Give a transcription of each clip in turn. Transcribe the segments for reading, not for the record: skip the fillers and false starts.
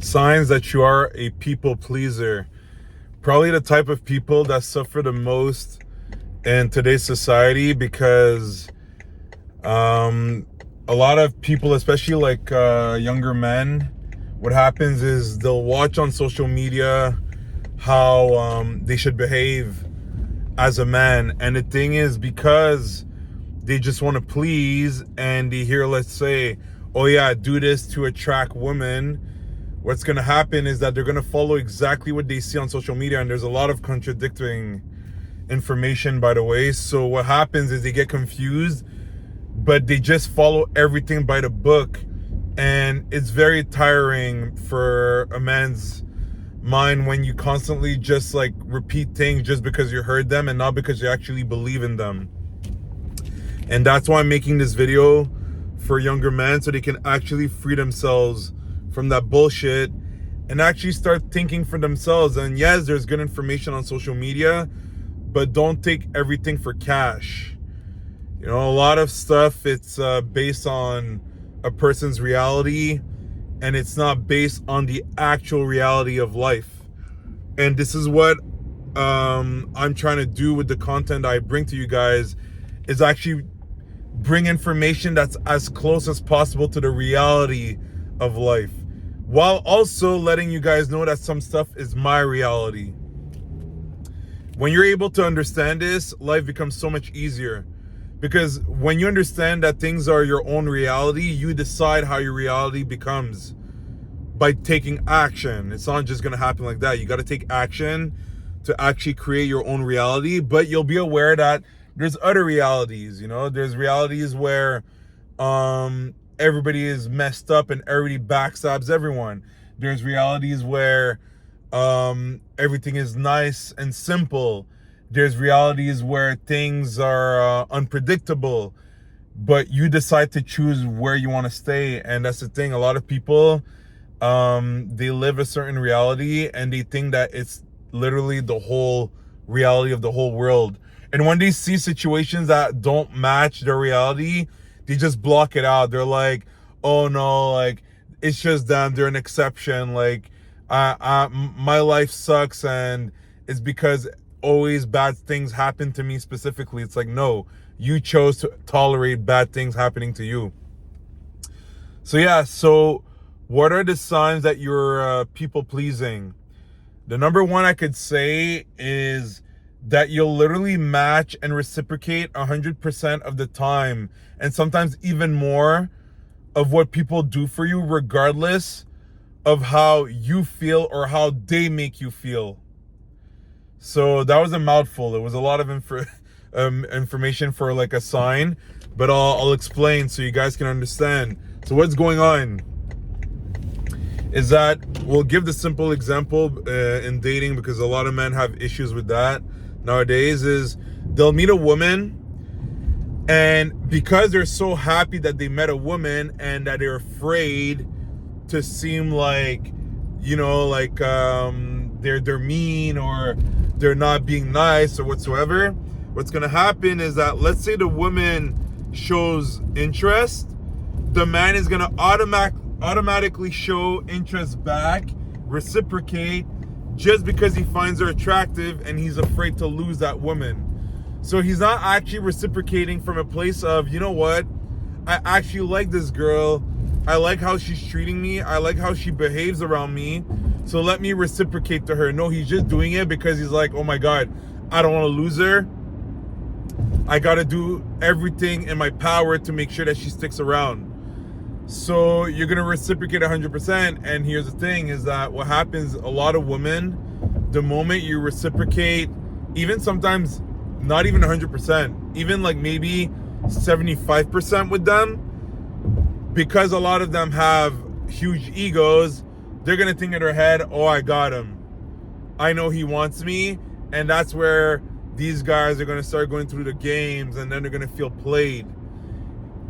Signs that you are a people pleaser. Probably the type of people that suffer the most in today's society because a lot of people, especially like younger men, what happens is they'll watch on social media how they should behave as a man. And the thing is, because they just want to please and they hear, let's say, oh yeah, do this to attract women, what's going to happen is that they're going to follow exactly what they see on social media. And there's a lot of contradicting information, by the way. So what happens is they get confused, but they just follow everything by the book. And it's very tiring for a man's mind when you constantly just like repeat things just because you heard them and not because you actually believe in them. And that's why I'm making this video for younger men, so they can actually free themselves from that bullshit and actually start thinking for themselves. And yes, there's good information on social media, but don't take everything for cash. You know, a lot of stuff, it's based on a person's reality, and it's not based on the actual reality of life. And this is what I'm trying to do with the content I bring to you guys, is actually bring information that's as close as possible to the reality of life, while also letting you guys know that some stuff is my reality. When you're able to understand this, life becomes so much easier. Because when you understand that things are your own reality, you decide how your reality becomes by taking action. It's not just going to happen like that. You got to take action to actually create your own reality. But you'll be aware that there's other realities. You know, there's realities where everybody is messed up and everybody backstabs everyone. There's realities where everything is nice and simple. There's realities where things are unpredictable, but you decide to choose where you want to stay. And that's the thing. A lot of people, they live a certain reality and they think that it's literally the whole reality of the whole world. And when they see situations that don't match their reality, they just block it out. They're like, oh no, like, it's just them. They're an exception. Like, my life sucks and it's because always bad things happen to me specifically. It's like, no, you chose to tolerate bad things happening to you. So yeah, so what are the signs that you're people pleasing? The number one I could say is that you'll literally match and reciprocate 100% of the time, and sometimes even more, of what people do for you, regardless of how you feel or how they make you feel. So that was a mouthful. It was a lot of information for like a sign, but I'll explain so you guys can understand. So what's going on is that we'll give the simple example in dating, because a lot of men have issues with that nowadays. Is they'll meet a woman, and because they're so happy that they met a woman and that they're afraid to seem like, you know, like they're mean or they're not being nice or whatsoever, what's gonna happen is that, let's say the woman shows interest, the man is gonna automatically show interest back, reciprocate, just because he finds her attractive and he's afraid to lose that woman. So he's not actually reciprocating from a place of, you know what, I actually like this girl, I like how she's treating me, I like how she behaves around me, so let me reciprocate to her. No, he's just doing it because he's like, oh my God, I don't want to lose her. I got to do everything in my power to make sure that she sticks around. So you're going to reciprocate 100%. And here's the thing is that what happens, a lot of women, the moment you reciprocate, even sometimes not even 100%, even like maybe 75% with them, because a lot of them have huge egos, they're going to think in their head, oh, I got him. I know he wants me. And that's where these guys are going to start going through the games, and then they're going to feel played.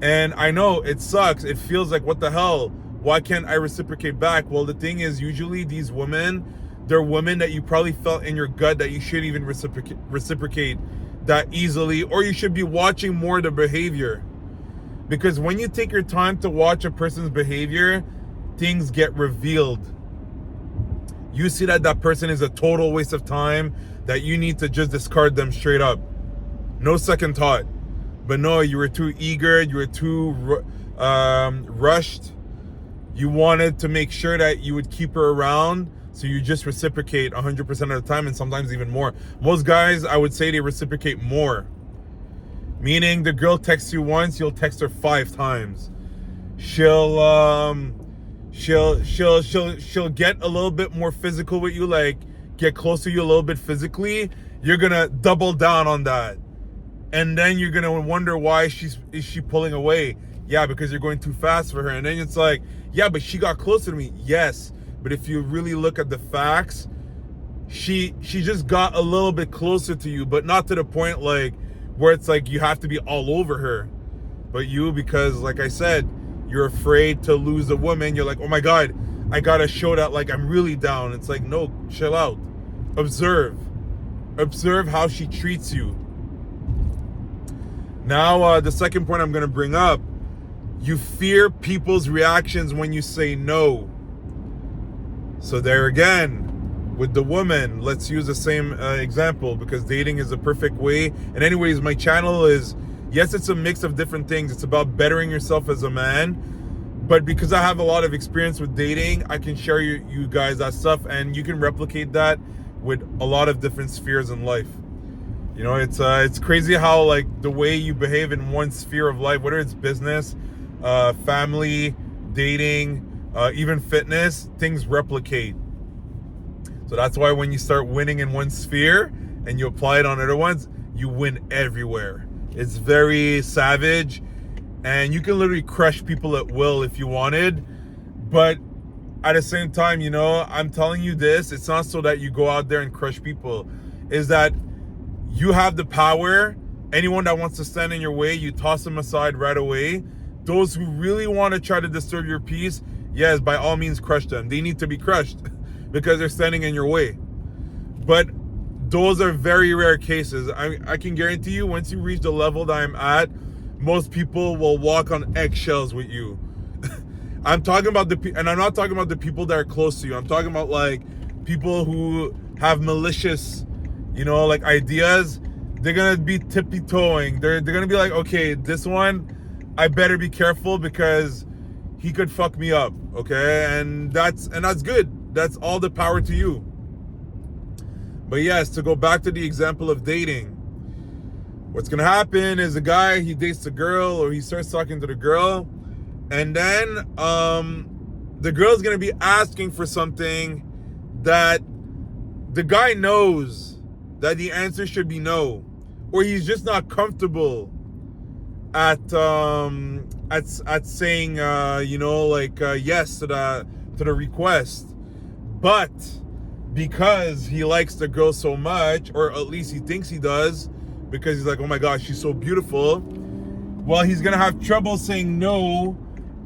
And I know it sucks. It feels like, what the hell? Why can't I reciprocate back? Well, the thing is, usually these women, they're women that you probably felt in your gut that you shouldn't even reciprocate that easily, or you should be watching more the behavior. Because when you take your time to watch a person's behavior, things get revealed. You see that that person is a total waste of time, that you need to just discard them straight up. No second thought. But no, you were too eager, you were too rushed. You wanted to make sure that you would keep her around, so you just reciprocate 100% of the time, and sometimes even more. Most guys, I would say, they reciprocate more. Meaning the girl texts you once, you'll text her 5 times. She'll get a little bit more physical with you, like get close to you a little bit physically. You're gonna double down on that. And then you're gonna wonder why is she pulling away? Yeah, because you're going too fast for her. And then it's like, yeah, but she got closer to me. Yes, but if you really look at the facts, she just got a little bit closer to you, but not to the point like where it's like you have to be all over her. But you, because like I said, you're afraid to lose a woman. You're like, oh my God, I gotta show that like I'm really down. It's like, no, chill out. Observe how she treats you. Now, the second point I'm gonna bring up, you fear people's reactions when you say no. So there again, with the woman, let's use the same example, because dating is a perfect way. And anyways, my channel is, yes, it's a mix of different things. It's about bettering yourself as a man. But because I have a lot of experience with dating, I can share you guys that stuff, and you can replicate that with a lot of different spheres in life. You know, it's crazy how like the way you behave in one sphere of life, whether it's business, family, dating, even fitness, things replicate. So that's why when you start winning in one sphere and you apply it on other ones, you win everywhere. It's very savage, and you can literally crush people at will if you wanted. But at the same time, you know, I'm telling you this, it's not so that you go out there and crush people. Is that you have the power. Anyone that wants to stand in your way, you toss them aside right away. Those who really want to try to disturb your peace, yes, by all means, crush them. They need to be crushed because they're standing in your way. But those are very rare cases. I can guarantee you, once you reach the level that I'm at, most people will walk on eggshells with you. I'm talking about and I'm not talking about the people that are close to you. I'm talking about like people who have malicious, you know, like ideas. They're gonna be tippy-toeing. They're gonna be like, okay, this one, I better be careful because he could fuck me up, okay? And that's good. That's all the power to you. But yes, to go back to the example of dating, what's gonna happen is a guy, he dates a girl, or he starts talking to the girl, and then the girl's gonna be asking for something that the guy knows that the answer should be no, or he's just not comfortable at saying you know, like yes to the request. But because he likes the girl so much, or at least he thinks he does, because he's like, oh my gosh, she's so beautiful, well, he's gonna have trouble saying no,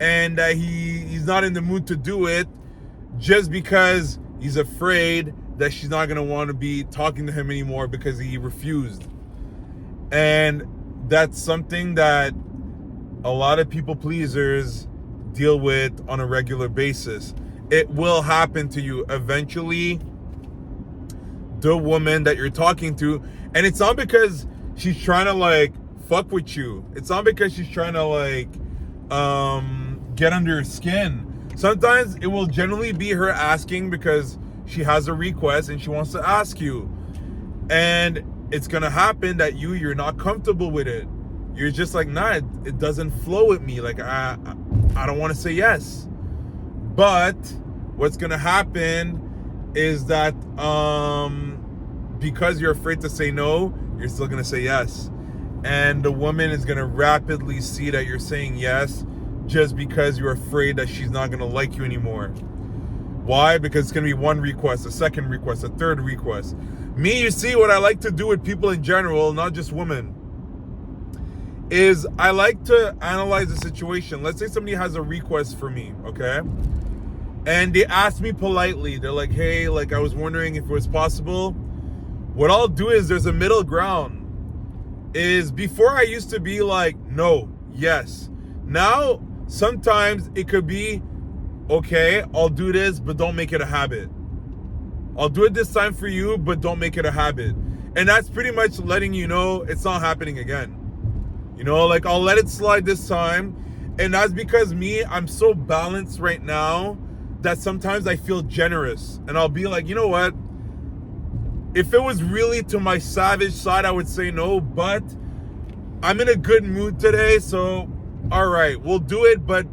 and he's not in the mood to do it, just because he's afraid that she's not gonna want to be talking to him anymore because he refused. And that's something that a lot of people pleasers deal with on a regular basis. It will happen to you eventually, the woman that you're talking to, and it's not because she's trying to like fuck with you. It's not because she's trying to like get under your skin. Sometimes it will generally be her asking because she has a request and she wants to ask you, and it's gonna happen that you're not comfortable with it. You're just like, nah, it doesn't flow with me. Like I don't want to say yes. But what's gonna happen is that because you're afraid to say no, you're still gonna say yes, and the woman is gonna rapidly see that you're saying yes, just because you're afraid that she's not gonna like you anymore. Why? Because it's gonna be one request, a second request, a third request. Me, you see, what I like to do with people in general, not just women, is I like to analyze the situation. Let's say somebody has a request for me, okay? And they ask me politely. They're like, hey, like I was wondering if it was possible. What I'll do is, there's a middle ground. Is before I used to be like, no, yes. Now, sometimes it could be, okay, I'll do this, but don't make it a habit. I'll do it this time for you, but don't make it a habit. And that's pretty much letting you know it's not happening again. You know, like I'll let it slide this time. And that's because I'm so balanced right now that sometimes I feel generous. And I'll be like, you know what? If it was really to my savage side, I would say no, but I'm in a good mood today, so all right, we'll do it, but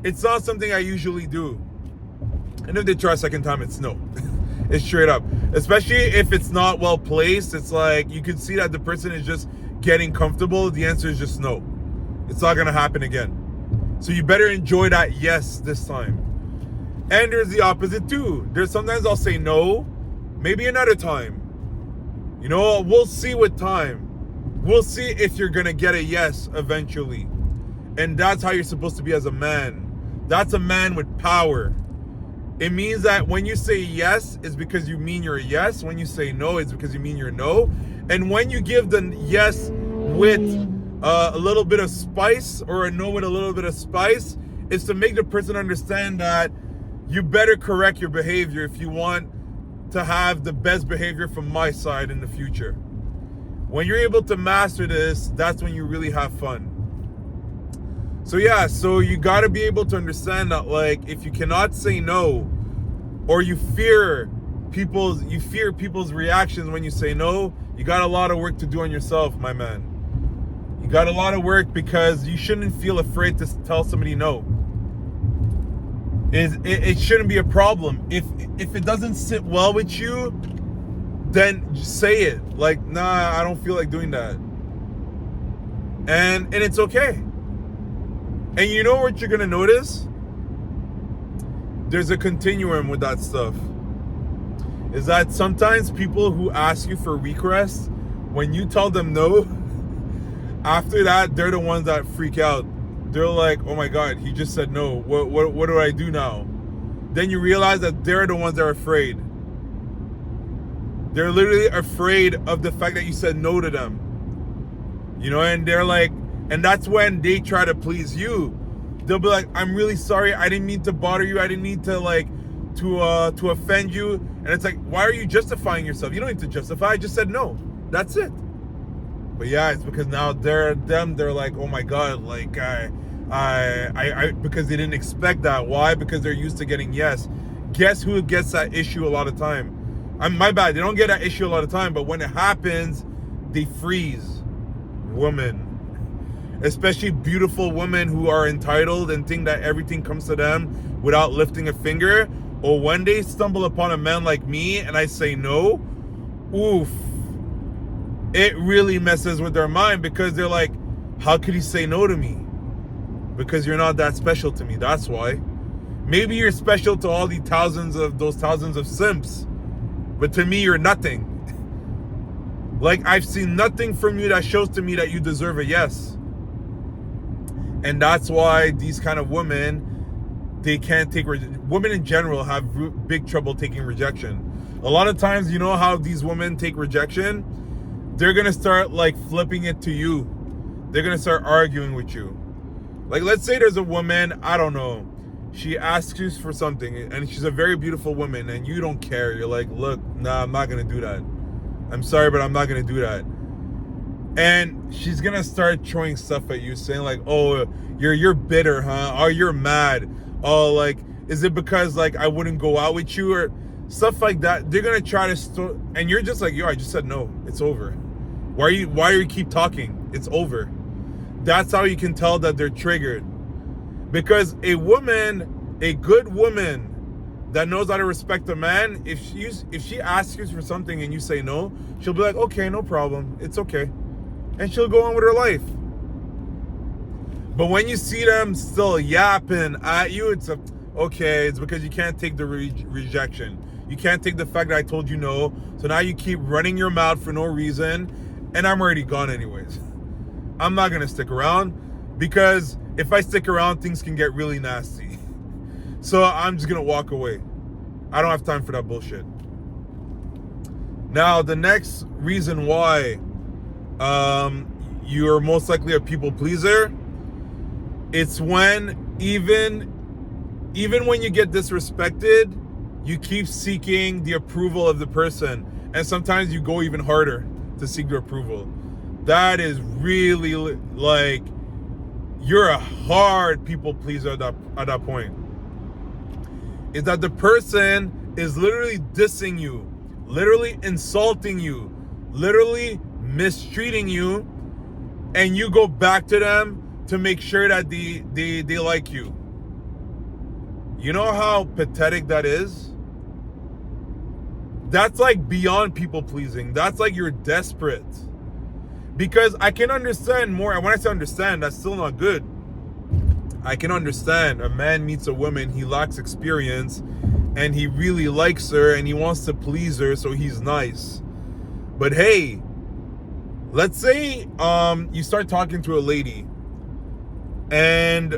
it's not something I usually do. And if they try a second time, it's no. It's straight up. Especially if it's not well placed, it's like you can see that the person is just getting comfortable. The answer is just no. It's not gonna happen again. So you better enjoy that yes this time. And there's the opposite too. There's sometimes I'll say no, maybe another time. You know, we'll see with time. We'll see if you're gonna get a yes eventually. And that's how you're supposed to be as a man. That's a man with power. It means that when you say yes, it's because you mean you're a yes. When you say no, it's because you mean you're no. And when you give the yes with a little bit of spice, or a no with a little bit of spice, it's to make the person understand that you better correct your behavior if you want to have the best behavior from my side in the future. When you're able to master this, that's when you really have fun. So yeah, so you got to be able to understand that, like, if you cannot say no, or you fear people's reactions when you say no, you got a lot of work to do on yourself, my man. You got a lot of work, because you shouldn't feel afraid to tell somebody no. It shouldn't be a problem. If it doesn't sit well with you, then just say it. Like, nah, I don't feel like doing that. And it's okay. And you know what you're gonna notice? There's a continuum with that stuff. Is that sometimes people who ask you for requests, when you tell them no, after that, they're the ones that freak out. They're like, oh my God, he just said no. What do I do now? Then you realize that they're the ones that are afraid. They're literally afraid of the fact that you said no to them. You know, and they're like, and that's when they try to please you. They'll be like, I'm really sorry. I didn't mean to bother you. I didn't mean to to offend you. And it's like, why are you justifying yourself? You don't need to justify. I just said no. That's it. But yeah, it's because now they're like, oh my God, like I because they didn't expect that. Why? Because they're used to getting yes. Guess who gets that issue a lot of time? My bad. They don't get that issue a lot of time, but when it happens, they freeze. Women. Especially beautiful women who are entitled and think that everything comes to them without lifting a finger. Or when they stumble upon a man like me and I say no, oof, it really messes with their mind, because they're like, how could he say no to me? Because you're not that special to me. That's why. Maybe you're special to all those thousands of simps, but to me, you're nothing. Like, I've seen nothing from you that shows to me that you deserve a yes. And that's why these kind of women, they can't take women in general have big trouble taking rejection. A lot of times, you know how these women take rejection? They're going to start like flipping it to you. They're going to start arguing with you. Like, let's say there's a woman, I don't know, she asks you for something and she's a very beautiful woman and you don't care. You're like, look, nah, I'm not going to do that. I'm sorry, but I'm not going to do that. And she's going to start throwing stuff at you, saying like, oh, you're bitter, huh? Oh, you're mad. Oh, like, is it because like I wouldn't go out with you or stuff like that? They're going to try to and you're just like, yo, I just said no. It's over. Why are you keep talking? It's over. That's how you can tell that they're triggered. Because a good woman that knows how to respect a man, if she asks you for something and you say no, she'll be like, okay, no problem. It's okay. And she'll go on with her life. But when you see them still yapping at you, it's because you can't take the rejection. You can't take the fact that I told you no. So now you keep running your mouth for no reason. And I'm already gone anyways. I'm not going to stick around, because if I stick around, things can get really nasty. So I'm just going to walk away. I don't have time for that bullshit. Now, the next reason why you're most likely a people pleaser, it's when even when you get disrespected, You keep seeking the approval of the person. And sometimes you go even harder to seek their approval. That is really like, you're a hard people pleaser at that point. Is that the person is literally dissing you, literally insulting you, literally mistreating you, and you go back to them to make sure that they like you. You know how pathetic that is? That's like beyond people pleasing. That's like you're desperate. Because I can understand more. And when I say understand, that's still not good. I can understand a man meets a woman, he lacks experience, and he really likes her and he wants to please her, so he's nice. But hey, let's say you start talking to a lady and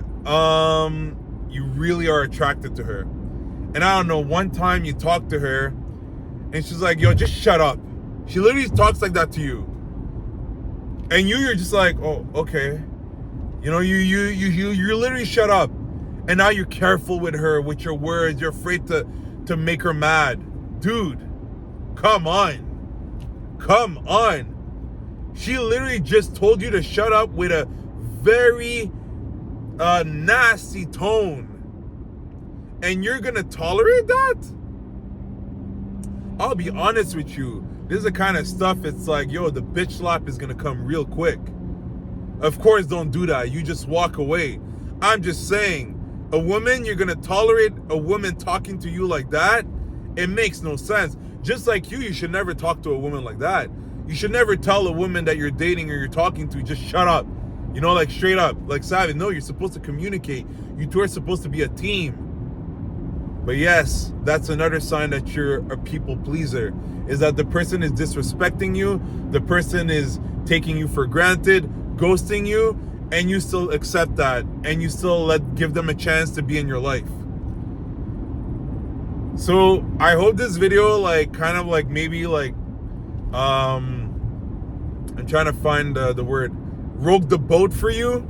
you really are attracted to her. And I don't know, one time you talk to her and she's like, yo, just shut up. She literally talks like that to you. And you're just like, oh, okay. You know, you literally shut up. And now you're careful with her, with your words. You're afraid to make her mad. Dude, come on. Come on. She literally just told you to shut up with a very nasty tone. And you're going to tolerate that? I'll be honest with you. This is the kind of stuff, it's like, yo, the bitch slap is going to come real quick. Of course, don't do that. You just walk away. I'm just saying, a woman, you're going to tolerate a woman talking to you like that? It makes no sense. Just like you should never talk to a woman like that. You should never tell a woman that you're dating or you're talking to, just shut up. You know, like straight up. Like, Savage, no, you're supposed to communicate. You two are supposed to be a team. But yes, that's another sign that you're a people pleaser, is that the person is disrespecting you, the person is taking you for granted, ghosting you, and you still accept that, and you still give them a chance to be in your life. So I hope this video, like, kind of like maybe like, I'm trying to find the word, rogue the boat for you.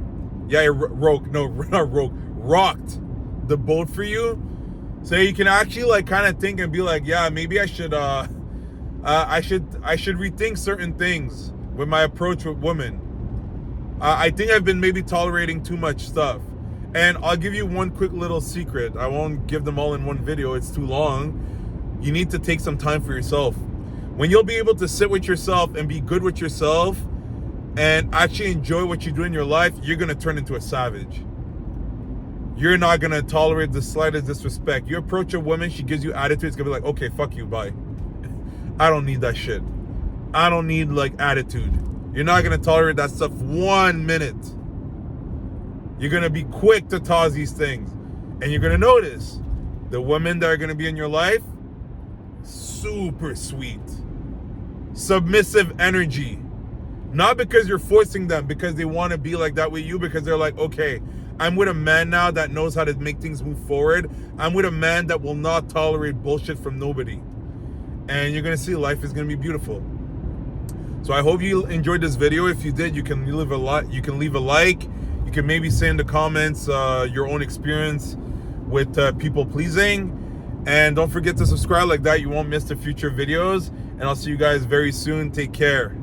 Yeah, rogue, no, not rogue, rocked the boat for you. So you can actually like kind of think and be like, yeah, maybe I should rethink certain things with my approach with women. I think I've been maybe tolerating too much stuff. And I'll give you one quick little secret. I won't give them all in one video. It's too long. You need to take some time for yourself. When you'll be able to sit with yourself and be good with yourself and actually enjoy what you do in your life, you're going to turn into a savage. You're not going to tolerate the slightest disrespect. You approach a woman, she gives you attitude, it's going to be like, okay, fuck you, bye. I don't need that shit. I don't need, like, attitude. You're not going to tolerate that stuff 1 minute. You're going to be quick to toss these things. And you're going to notice the women that are going to be in your life, super sweet. Submissive energy. Not because you're forcing them, because they want to be like that with you, because they're like, okay, I'm with a man now that knows how to make things move forward. I'm with a man that will not tolerate bullshit from nobody. And you're going to see life is going to be beautiful. So I hope you enjoyed this video. If you did, you can leave a like. You can maybe say in the comments your own experience with people pleasing. And don't forget to subscribe, like that you won't miss the future videos. And I'll see you guys very soon. Take care.